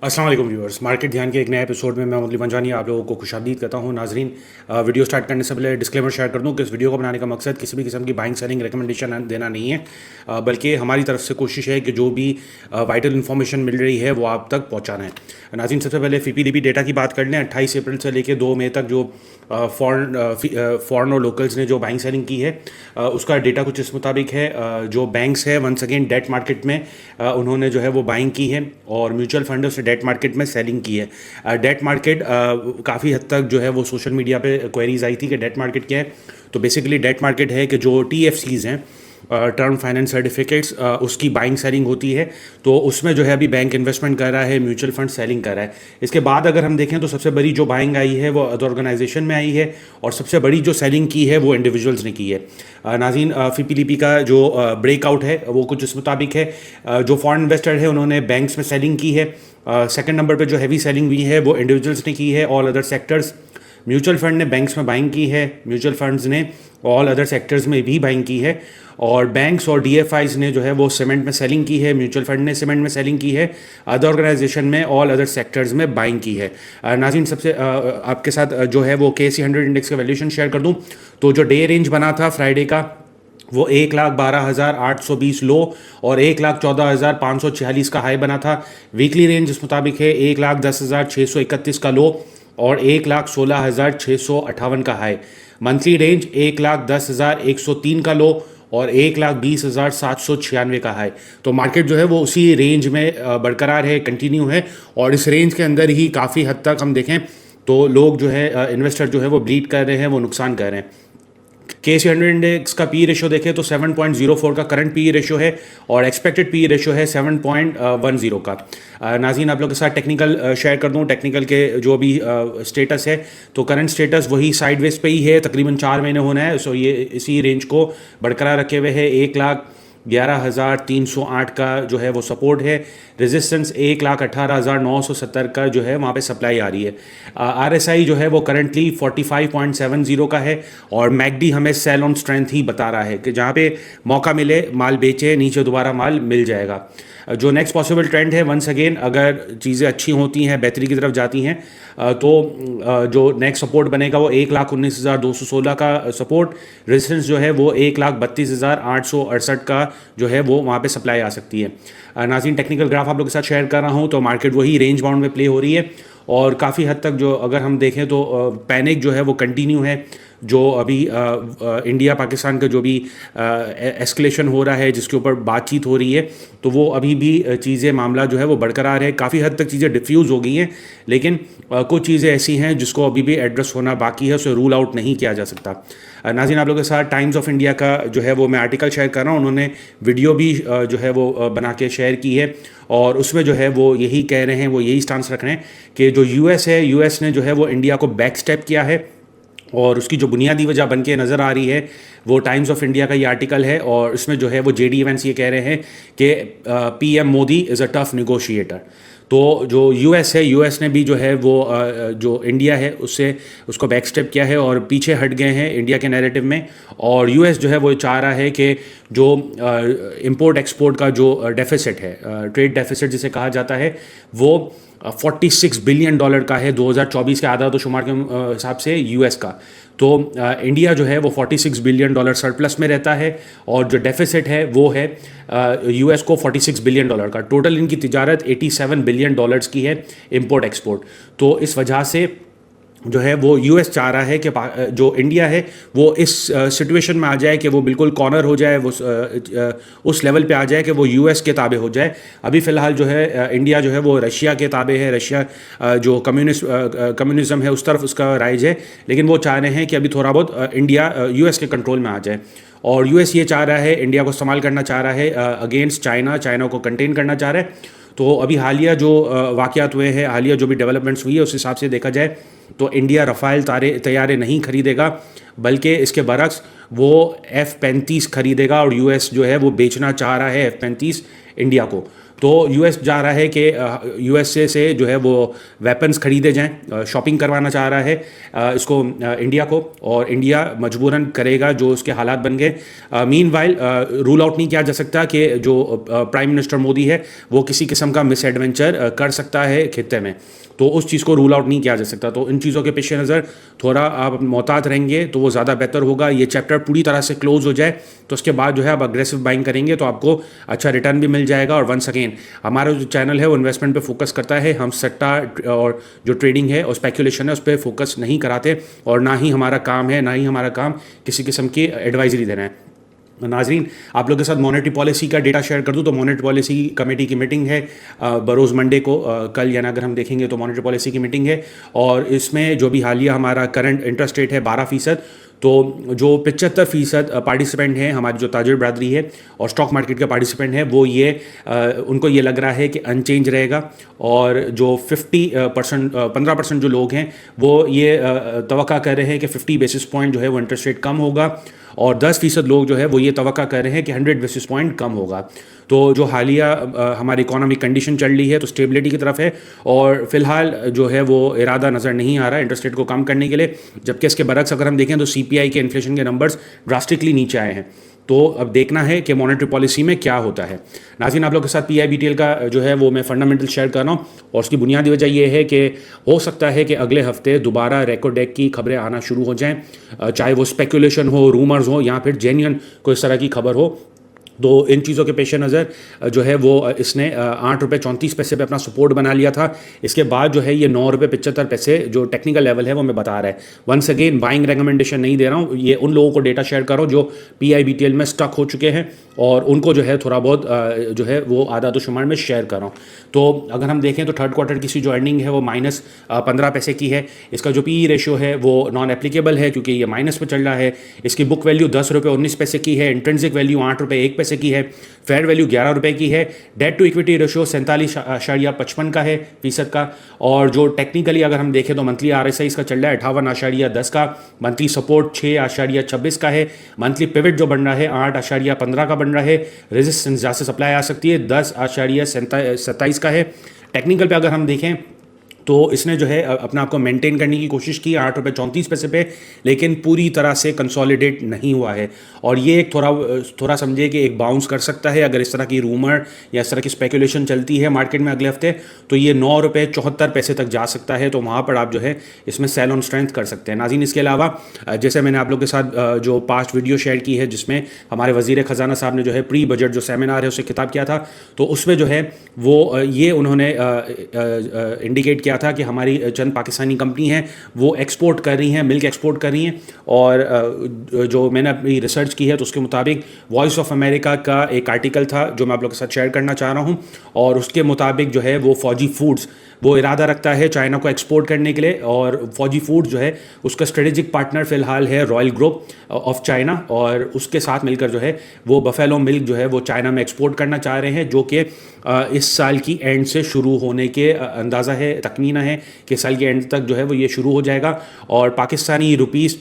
अस्सलाम वालेकुम viewers, market ध्यान के एक नए एपिसोड में मैं मुरली पंजानी आप लोगों को खुशामदीद करता हूं। नाजरीन, वीडियो स्टार्ट करने से पहले डिस्क्लेमर शेयर कर दूं कि इस वीडियो को बनाने का मकसद किसी भी किस्म की बाइंग सेलिंग रिकमेंडेशन देना नहीं है, बल्कि हमारी तरफ से कोशिश है कि जो भी वाइटल इन्फॉर्मेशन मिल रही है वो आप तक पहुंचाना है। नाजरीन, सबसे पहले FIPDB डेटा की बात कर लें। 28 अप्रैल से लेकर 2 मई तक जो फॉरेन और लोकल्स ने जो बाइंग सेलिंग की है, उसका डेटा कुछ इस मुताबिक है। जो बैंक्स है वंस अगेन डेट मार्केट में उन्होंने जो है वो बाइंग की है, और म्यूचुअल फंडों से डेट मार्केट में सेलिंग की है। डेट मार्केट काफ़ी हद तक जो है वो सोशल मीडिया पे क्वेरीज आई थी कि डेट मार्केट क्या है। तो बेसिकली डेट मार्केट है कि जो TFCs हैं, टर्म फाइनेंस सर्टिफिकेट्स, उसकी बाइंग सेलिंग होती है। तो उसमें जो है अभी बैंक इन्वेस्टमेंट कर रहा है, म्यूचुअल फंड सेलिंग कर रहा है। इसके बाद अगर हम देखें तो सबसे बड़ी जो बाइंग आई है वो अदर ऑर्गेनाइजेशन में आई है, और सबसे बड़ी जो सेलिंग की है वो इंडिविजुअल्स ने की है। नाज़रीन, FIPDB का जो ब्रेकआउट है वो कुछ इस मुताबिक है। जो फॉरेन इन्वेस्टर है उन्होंने बैंक्स में सेलिंग की है। सेकंड नंबर पे जो हैवी सेलिंग हुई है वो इंडिविजुअल्स ने की है। All other sectors, mutual fund ने बैंक्स में बाइंग की है, म्यूचुअल फंड्स ने ऑल अदर सेक्टर्स में भी बाइंग की है, और बैंक्स और DFIs ने जो है वो सीमेंट में सेलिंग की है, म्यूचुअल फंड ने सीमेंट में सेलिंग की है, अदर ऑर्गेनाइजेशन में ऑल अदर सेक्टर्स में बाइंग की है। नाज़रीन, सबसे आपके साथ जो है वो KSE 100 इंडेक्स का वैल्यूएशन शेयर कर दूं तो जो डे रेंज बना था फ्राइडे का वो 1,12,820 लो और 1,14,546 का हाई बना था। वीकली रेंज इस मुताबिक है 1,10,631 का लो और 1,16,658 का हाई। मंथली रेंज 1,10,103 का लो और 1,20,796 का हाई। तो मार्केट जो है वो उसी रेंज में बरकरार है, कंटिन्यू है, और इस रेंज के अंदर ही काफ़ी हद तक हम देखें तो लोग जो है इन्वेस्टर जो है वो ब्लीड कर रहे हैं, वो नुकसान कर रहे हैं। KSE 100 इंडेक्स का पी रेशो देखें तो 7.04 का करंट पी रेशो है, और एक्सपेक्टेड पी रेशो है 7.10 का। नाज़रीन, आप लोग के साथ टेक्निकल शेयर कर दूं। टेक्निकल के जो भी स्टेटस है, तो करंट स्टेटस वही साइडवेज पे ही है, तकरीबन 4 महीने होना है। सो ये इसी रेंज को बरकरार रखे हुए है। 1,11,308 का जो है वो सपोर्ट है। रेजिस्टेंस 1,18,970 का जो है वहाँ पे सप्लाई आ रही है। RSI जो है वो करंटली 45.70 का है, और MACD हमें सेल ऑन स्ट्रेंथ ही बता रहा है कि जहाँ पे मौका मिले माल बेचे, नीचे दोबारा माल मिल जाएगा। जो नेक्स्ट पॉसिबल ट्रेंड है, वंस अगेन अगर चीज़ें अच्छी होती हैं, बेहतरी की तरफ जाती हैं, तो जो नेक्स्ट सपोर्ट बनेगा वो 1,19,216 का सपोर्ट। रेजिस्टेंस जो है वो 1,32,868 का जो है वो वहाँ पे सप्लाई आ सकती है। नाज़रीन, टेक्निकल ग्राफ आप लोग के साथ शेयर कर रहा हूँ, तो मार्केट वही रेंज बाउंड में प्ले हो रही है, और काफ़ी हद तक जो अगर हम देखें तो पैनिक जो है वो कंटिन्यू है। जो अभी इंडिया पाकिस्तान का जो भी एस्केलेशन हो रहा है, जिसके ऊपर बातचीत हो रही है, तो वो अभी भी चीज़ें, मामला जो है वो बरकरार है। काफ़ी हद तक चीज़ें डिफ्यूज़ हो गई हैं, लेकिन कुछ चीज़ें ऐसी हैं जिसको अभी भी एड्रेस होना बाकी है, उसे रूल आउट नहीं किया जा सकता। नाज़रीन, आप लोगों के साथ टाइम्स ऑफ इंडिया का जो है वो मैं आर्टिकल शेयर कर रहा हूँ। उन्होंने वीडियो भी जो है वो बना के शेयर की है, और उसमें जो है वो यही कह रहे हैं, वो यही स्टांस रख रहे हैं कि जो US है, US ने जो है वो इंडिया को बैक स्टेप किया है, और उसकी जो बुनियादी वजह बन के नज़र आ रही है वो टाइम्स ऑफ इंडिया का ये आर्टिकल है। और इसमें जो है वो JD Vance ये कह रहे हैं कि PM Modi is a tough negotiator. तो जो US है, US ने भी जो है वो जो इंडिया है उससे उसको बैक स्टेप किया है और पीछे हट गए हैं इंडिया के नैरेटिव में। और US जो है वो चाह रहा है कि जो इंपोर्ट एक्सपोर्ट का जो डेफिसिट है, ट्रेड डेफिसिट जिसे कहा जाता है, वो $46 बिलियन का है 2024 के आधा शुमार के हिसाब से US का। तो इंडिया जो है वो $46 बिलियन सरप्लस में रहता है, और जो डेफिसिट है वो है US को $46 बिलियन का। टोटल इनकी तिजारत $87 बिलियन की है, इंपोर्ट एक्सपोर्ट। तो इस वजह से जो है वो US चाह रहा है कि जो इंडिया है वो इस सिचुएशन में आ जाए कि वो बिल्कुल कॉर्नर हो जाए, वो उस लेवल पे आ जाए कि वो US के ताबे हो जाए। अभी फ़िलहाल जो है इंडिया जो है वो रशिया के ताबे है। रशिया जो कम्युनिज़्म है उस तरफ उसका राइज है, लेकिन वो चाह रहे हैं कि अभी थोड़ा बहुत इंडिया US के कंट्रोल में आ जाए। और US ये चाह रहा है, इंडिया को इस्तेमाल करना चाह रहा है अगेंस्ट चाइना को कंटेन करना चाह रहा है। तो अभी हालिया जो वाक़यात हुए हैं, हालिया जो भी डेवलपमेंट्स हुई है, उस हिसाब से देखा जाए तो इंडिया रफ़ाइल तैयारे नहीं खरीदेगा, बल्कि इसके बरक्स वो F-35 खरीदेगा, और US जो है वो बेचना चाह रहा है F-35 इंडिया को। तो यूएस जा रहा है कि यूएसए से जो है वो वेपन्स खरीदे जाएं, शॉपिंग करवाना चाह रहा है इसको इंडिया को, और इंडिया मजबूरन करेगा जो उसके हालात बन गए। मीनवाइल रूल आउट नहीं किया जा सकता कि जो प्राइम मिनिस्टर मोदी है वो किसी किस्म का मिस एडवेंचर कर सकता है खित्ते में, तो उस चीज़ को रूल आउट नहीं किया जा सकता। तो इन चीज़ों के पेश नज़र थोड़ा आप मोहतात रहेंगे तो वो ज़्यादा बेहतर होगा। ये चैप्टर पूरी तरह से क्लोज हो जाए तो उसके बाद जो है आप अग्रेसिव बाइंग करेंगे तो आपको अच्छा रिटर्न भी मिल जाएगा। और वंस अगेन हमारा जो चैनल है वो इन्वेस्टमेंट पे फोकस करता है, हम सट्टा और जो ट्रेडिंग है और स्पेकुलेशन है उस पर फोकस नहीं कराते, और ना ही हमारा काम है, ना ही हमारा काम किसी किस्म की एडवाइजरी देना है। नाजरीन, आप लोगों के साथ मॉनेटरी पॉलिसी का डेटा शेयर कर दूं तो मॉनेटरी पॉलिसी कमेटी की मीटिंग है बरोज़ मंडे को, कल यानी अगर हम देखेंगे तो मॉनेटरी पॉलिसी की मीटिंग है, और इसमें जो भी हालिया हमारा करंट इंटरेस्ट रेट है 12%, तो जो 75% पार्टिसिपेंट हैं हमारी जो ताजिर बरादरी है और स्टॉक मार्केट के पार्टिसिपेंट हैं वो ये उनको ये लग रहा है कि अनचेंज रहेगा, और जो 15% जो लोग हैं वो ये तवक्का कर रहे हैं कि 50 बेसिस पॉइंट जो है वो इंटरेस्ट रेट कम होगा, और 10% लोग जो है वो ये तवक्का कर रहे हैं कि 100 बेसिस पॉइंट कम होगा। तो जो हालिया हमारी इकोनॉमिक कंडीशन चल रही है तो स्टेबिलिटी की तरफ है, और फिलहाल जो है वो इरादा नज़र नहीं आ रहा है इंटरेस्ट रेट को कम करने के लिए, जबकि इसके बरक्स अगर हम देखें तो सीपीआई के इन्फ्लेशन के नंबर्स ड्रास्टिकली नीचे आए हैं। तो अब देखना है कि मॉनेटरी पॉलिसी में क्या होता है। नाज़रीन, आप लोग के साथ पीआईबीटीएल का जो है वो मैं फंडामेंटल शेयर कर रहा हूँ, और उसकी बुनियादी वजह यह है कि हो सकता है कि अगले हफ्ते दोबारा रेको डेक की खबरें आना शुरू हो जाएं, चाहे वो स्पेकुलेशन हो, रूमर्स हो, या फिर जेन्युइन कोई इस तरह की खबर हो। तो इन चीज़ों के पेश नज़र जो है वो इसने 8 रुपये 34 पैसे पे अपना सपोर्ट बना लिया था। इसके बाद जो है ये 9 रुपये 75 पैसे जो टेक्निकल लेवल है वो मैं बता रहा है। वंस अगेन बाइंग रेकमेंडेशन नहीं दे रहा हूँ, ये उन लोगों को डेटा शेयर कर रहा हूँ जो पीआईबीटीएल में स्टक हो चुके हैं, और उनको जो है थोड़ा बहुत जो है वो आदात शुमार में शेयर कर रहा हूँ। तो अगर हम देखें तो थर्ड क्वार्टर की सी जो अर्निंग है वो -15 पैसे की है। इसका जो पीई रेशियो है वो नॉन एप्लीकेबल है क्योंकि ये माइनस पे चल रहा है। इसकी बुक वैल्यू 10 रुपये 19 पैसे की है, इंट्रिंसिक वैल्यू 8 रुपये 1 पैसे की है, फेयर वैल्यू 11 रुपये की है, डेट टू इक्विटी रेशियो 47.55 का है फीसद का, और जो टेक्निकली अगर हम देखें तो मंथली RSI इसका चल रहा है 58.10 का, मंथली सपोर्ट 6.26 का है, मंथली पिवट जो बन रहा है 8.15 का बन रहा है, रेजिस्टेंस जहाँ से सप्लाई आ सकती है 10.27 का है। टेक्निकल पे अगर हम देखें तो इसने जो है अपने आप को मेंटेन करने की कोशिश की 8 रुपये 34 पैसे पे, लेकिन पूरी तरह से कंसोलिडेट नहीं हुआ है, और ये एक थोड़ा समझिए कि एक बाउंस कर सकता है अगर इस तरह की रूमर या इस तरह की स्पेकुलेशन चलती है मार्केट में अगले हफ्ते, तो ये 9 रुपये 74 पैसे तक जा सकता है। तो वहाँ पर आप जो है इसमें सेल ऑन स्ट्रेंथ कर सकते हैं। नाज़रीन, इसके अलावा जैसे मैंने आप लोग के साथ जो पास्ट वीडियो शेयर की है जिसमें हमारे वज़ीर ख़जाना साहब ने जो है प्री बजट जो सेमिनार है उसे खिताब किया था, तो उसमें जो है वो ये उन्होंने इंडिकेट किया था कि हमारी चंद पाकिस्तानी कंपनी हैं वो एक्सपोर्ट कर रही हैं, मिल्क एक्सपोर्ट कर रही हैं, और जो मैंने अपनी रिसर्च की है तो उसके मुताबिक वॉइस ऑफ अमेरिका का एक आर्टिकल था जो मैं आप लोग के साथ शेयर करना चाह रहा हूं, और उसके मुताबिक जो है वो फौजी फूड्स वो इरादा रखता है चाइना को एक्सपोर्ट करने के लिए, और फौजी फूड जो है उसका स्ट्रेटेजिक पार्टनर फिलहाल है रॉयल ग्रुप ऑफ चाइना, और उसके साथ मिलकर जो है वो बफेलो मिल्क जो है वो चाइना में एक्सपोर्ट करना चाह रहे हैं, जो कि इस साल की एंड से शुरू होने के अंदाज़ा है, तखमीना है कि साल के एंड तक जो है वो ये शुरू हो जाएगा, और पाकिस्तानी रुपीस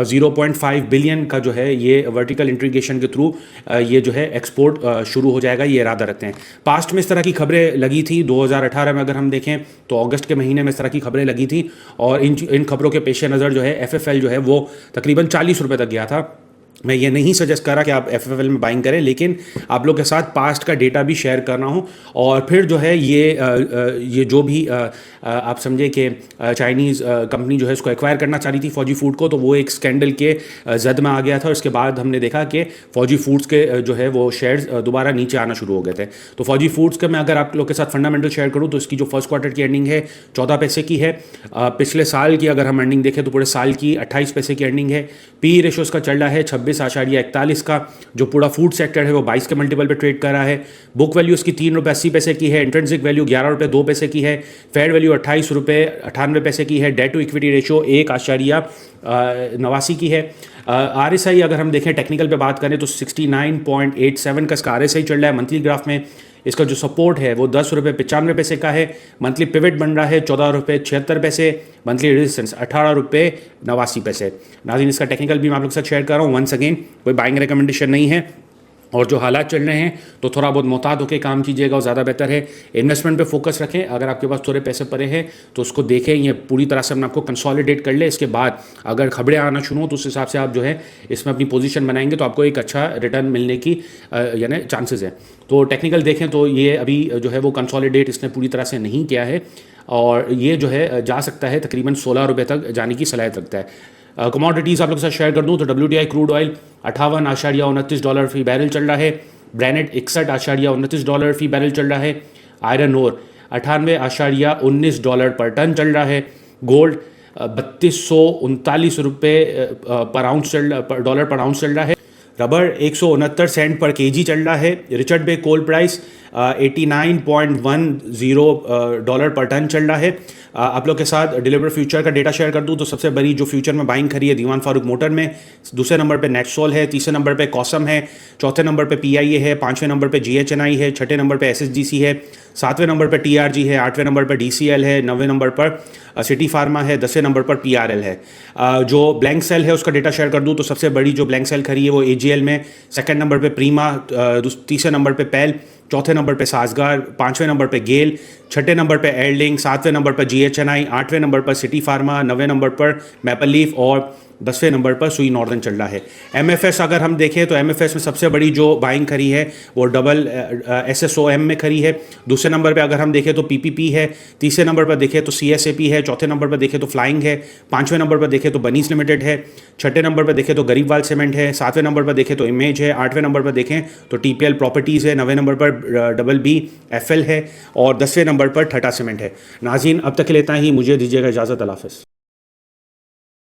0.5 बिलियन का जो है ये वर्टिकल इंटीग्रेशन के थ्रू ये जो है एक्सपोर्ट शुरू हो जाएगा, ये इरादा रखते हैं। पास्ट में इस तरह की खबरें लगी थी 2018 में अगर हम देखें तो अगस्त के महीने में इस तरह की खबरें लगी थी, और इन खबरों के पेश नज़र जो है FFL जो है वो तकरीबन 40 रुपये तक गया था। मैं ये नहीं सजेस्ट कर रहा कि आप FFL में बाइंग करें, लेकिन आप लोग के साथ पास्ट का डेटा भी शेयर कर रहा हूँ, और फिर जो है ये जो भी आप समझे कि चाइनीज़ कंपनी जो है इसको एक्वायर करना चाह रही थी फौजी फूड को, तो वो एक स्कैंडल के जद में आ गया था, और इसके बाद हमने देखा कि फौजी फूड्स के जो है वो शेयर्स दोबारा नीचे आना शुरू हो गए थे। तो फौजी फूड्स का मैं अगर आप लोग के साथ फंडामेंटल शेयर करूँ तो इसकी जो फर्स्ट क्वार्टर की अर्निंग है 14 पैसे की है, पिछले साल की अगर हम अर्निंग देखें तो पूरे साल की 28 पैसे की अर्निंग है, पी रेशो इसका चल रहा है 26.41 का, जो पूरा फूड सेक्टर है वो 22 के मल्टीपल पे ट्रेड कर रहा है, बुक वैल्यू इसकी 3 रुपये 80 पैसे की है, इंट्रिंसिक वैल्यू 11 रुपये 2 पैसे की है, फेयर वैल्यू 28 रुपये 98 पैसे की है, डेट टू इक्विटी रेशियो 1.89 की है। RSI अगर हम देखें टेक्निकल पे बात करें तो 69.87 का इसका RSI चल रहा है मंथली ग्राफ में। इसका जो सपोर्ट है वो 10 रुपये 95 पैसे का है, मंथली पिवट बन रहा है 14 रुपये 76 पैसे, मंथली रेजिस्टेंस 18 रुपये 89 पैसे। नाज़रीन, इसका टेक्निकल भी मैं आप लोग के साथ शेयर कर रहा हूँ। वंस अगेन कोई बाइंग रिकमेंडेशन नहीं है, और जो हालात चल रहे हैं तो थोड़ा बहुत मोहतात होकर काम कीजिएगा और ज़्यादा बेहतर है। इन्वेस्टमेंट पे फोकस रखें, अगर आपके पास थोड़े पैसे पड़े हैं तो उसको देखें, ये पूरी तरह से हमने आपको कंसोलिडेट कर ले, इसके बाद अगर खबरें आना शुरू हो तो उस हिसाब से आप जो है इसमें अपनी पोजीशन बनाएंगे तो आपको एक अच्छा रिटर्न मिलने की यानी चांसेस है। तो टेक्निकल देखें तो ये अभी जो है वो कंसोलिडेट इसने पूरी तरह से नहीं किया है और ये जो है जा सकता है तकरीबन 16 रुपये तक जाने की सलाहियत रखता है। कमोडिटीज़ आप लोग के साथ शेयर कर दूं तो WTI क्रूड ऑयल $58.29 फी बैरल चल रहा है, ब्रेनेट $61.29 फी बैरल चल रहा है, आयरन ओर $98.19 पर टन चल रहा है, गोल्ड 3239 रुपये डॉलर पर आउंस चल रहा है, रबर 169 सेंट पर केजी चल रहा है, रिचर्ड बे कोल प्राइस $89.10 पर टन चल रहा है। आप लोग के साथ डिलीवर फ्यूचर का डेटा शेयर कर दूं तो सबसे बड़ी जो फ्यूचर में बाइंग खरी है दीवान फारूक मोटर में, दूसरे नंबर पे नेक्सोल है, तीसरे नंबर पे कॉसम है, चौथे नंबर पे PIA है, पांचवें नंबर पे GHNI है, छठे नंबर पे SSGC है, सातवें नंबर पे TRG है, आठवें नंबर पे DCL है, नौवें नंबर पर सिटी फार्मा है, 10वें नंबर पर PRL है। जो ब्लैंक सेल है उसका डेटा शेयर कर दूं तो सबसे बड़ी जो ब्लैंक सेल खरी है वो AGL में, सेकंड नंबर पे प्रीमा, तीसरे नंबर पे पेल, चौथे नंबर पे साजगार, पांचवें नंबर पे गेल, छठे नंबर पे एयरलिंक, सातवें नंबर पर GHNI, आठवें नंबर पर सिटी फार्मा, नौवें नंबर पर मैपल लीफ और 10वें नंबर पर सुई नॉर्दर्न चल रहा है। MFS अगर हम देखें तो MFS में सबसे बड़ी जो बाइंग खरी है वो डबल SSOM में खरी है, दूसरे नंबर पे अगर हम देखें तो PPP है, तीसरे नंबर पर देखें तो CSAP है, चौथे नंबर पर देखें तो फ्लाइंग है, पांचवें नंबर पर देखें तो बनीस लिमिटेड है, छठे नंबर पर देखें तो गरीबवाल सीमेंट है, सातवें नंबर पर देखें तो इमेज है, आठवें नंबर पर देखें तो TPL प्रॉपर्टीज़ है, नौवें नंबर पर BBFL है और 10वें नंबर पर ठटा सीमेंट है। नाज़रीन अब तक के लिए इतना ही, मुझे दीजिएगा इजाज़त, अल्लाह हाफ़िज़।